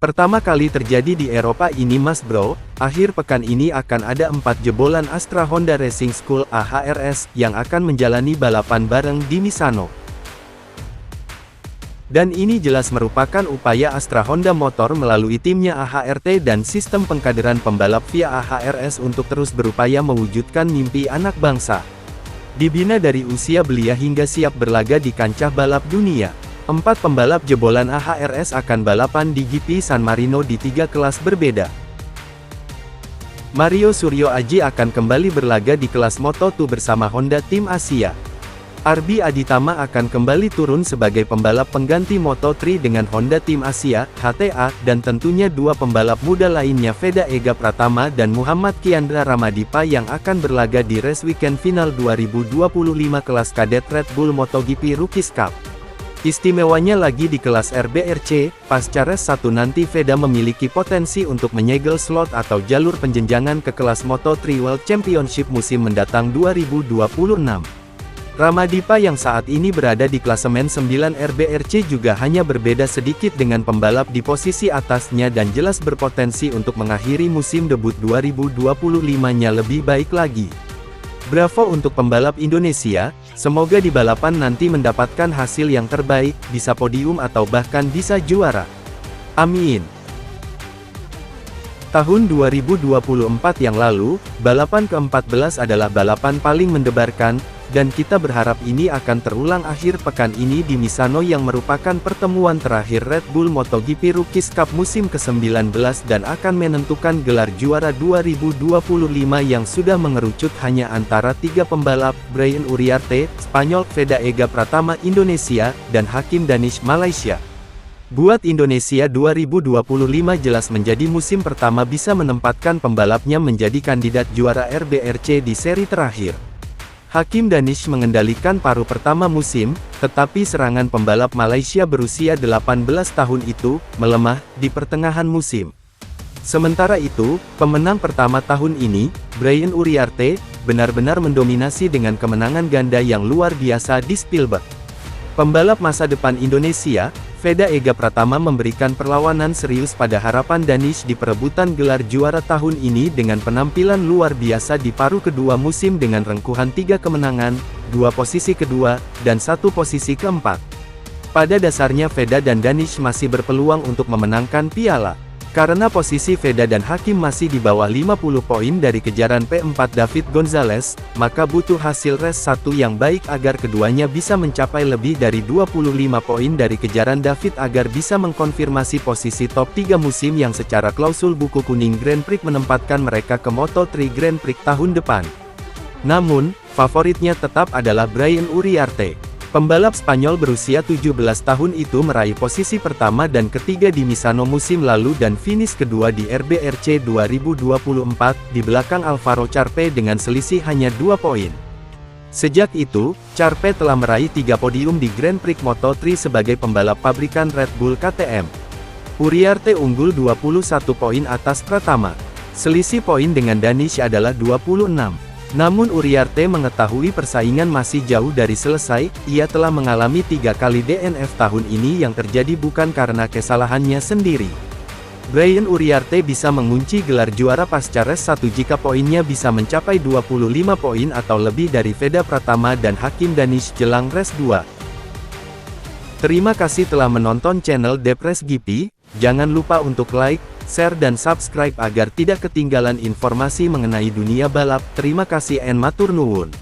Pertama kali terjadi di Eropa ini Mas Bro, akhir pekan ini akan ada 4 jebolan Astra Honda Racing School AHRS yang akan menjalani balapan bareng di Misano. Dan ini jelas merupakan upaya Astra Honda Motor melalui timnya AHRT dan sistem pengkaderan pembalap via AHRS untuk terus berupaya mewujudkan mimpi anak bangsa. Dibina dari usia belia hingga siap berlaga di kancah balap dunia. 4 pembalap jebolan AHRS akan balapan di GP San Marino di 3 kelas berbeda. Mario Suryo Aji akan kembali berlaga di kelas Moto2 bersama Honda Tim Asia. Arbi Aditama akan kembali turun sebagai pembalap pengganti Moto3 dengan Honda Tim Asia, HTA, dan tentunya 2 pembalap muda lainnya Veda Ega Pratama dan Muhammad Kiandra Ramadipa yang akan berlaga di race weekend final 2025 kelas kadet Red Bull MotoGP Rookies Cup. Istimewanya lagi di kelas RBRC, pasca race 1 nanti Veda memiliki potensi untuk menyegel slot atau jalur penjenjangan ke kelas Moto3 World Championship musim mendatang 2026. Ramadipa yang saat ini berada di klasemen 9 RBRC juga hanya berbeda sedikit dengan pembalap di posisi atasnya dan jelas berpotensi untuk mengakhiri musim debut 2025-nya lebih baik lagi. Bravo untuk pembalap Indonesia, semoga di balapan nanti mendapatkan hasil yang terbaik, bisa podium atau bahkan bisa juara. Amin. Tahun 2024 yang lalu, balapan ke-14 adalah balapan paling mendebarkan, dan kita berharap ini akan terulang akhir pekan ini di Misano yang merupakan pertemuan terakhir Red Bull MotoGP Rookies Cup musim ke-19 dan akan menentukan gelar juara 2025 yang sudah mengerucut hanya antara 3 pembalap, Brian Uriarte, Spanyol, Veda Ega Pratama Indonesia, dan Hakim Danish Malaysia. Buat Indonesia 2025 jelas menjadi musim pertama bisa menempatkan pembalapnya menjadi kandidat juara RBRC di seri terakhir. Hakim Danish mengendalikan paruh pertama musim, tetapi serangan pembalap Malaysia berusia 18 tahun itu, melemah, di pertengahan musim. Sementara itu, pemenang pertama tahun ini, Brian Uriarte, benar-benar mendominasi dengan kemenangan ganda yang luar biasa di Spielberg. Pembalap masa depan Indonesia, Veda Ega Pratama memberikan perlawanan serius pada harapan Danish di perebutan gelar juara tahun ini dengan penampilan luar biasa di paruh kedua musim dengan rengkuhan 3 kemenangan, 2 posisi kedua, dan 1 posisi keempat. Pada dasarnya Veda dan Danish masih berpeluang untuk memenangkan piala. Karena posisi Veda dan Hakim masih di bawah 50 poin dari kejaran P4 David Gonzalez, maka butuh hasil race 1 yang baik agar keduanya bisa mencapai lebih dari 25 poin dari kejaran David agar bisa mengkonfirmasi posisi top 3 musim yang secara klausul buku kuning Grand Prix menempatkan mereka ke Moto3 Grand Prix tahun depan. Namun, favoritnya tetap adalah Brian Uriarte. Pembalap Spanyol berusia 17 tahun itu meraih posisi pertama dan ketiga di Misano musim lalu dan finish kedua di RBRC 2024, di belakang Alvaro Charpe dengan selisih hanya 2 poin. Sejak itu, Charpe telah meraih 3 podium di Grand Prix Moto3 sebagai pembalap pabrikan Red Bull KTM. Uriarte unggul 21 poin atas Pratama. Selisih poin dengan Danish adalah 26. Namun Uriarte mengetahui persaingan masih jauh dari selesai, ia telah mengalami 3 kali DNF tahun ini yang terjadi bukan karena kesalahannya sendiri. Brian Uriarte bisa mengunci gelar juara pasca race 1 jika poinnya bisa mencapai 25 poin atau lebih dari Veda Pratama dan Hakim Danish jelang race 2. Terima kasih telah menonton channel Depres GP, jangan lupa untuk like, share dan subscribe agar tidak ketinggalan informasi mengenai dunia balap. Terima kasih and matur nuwun.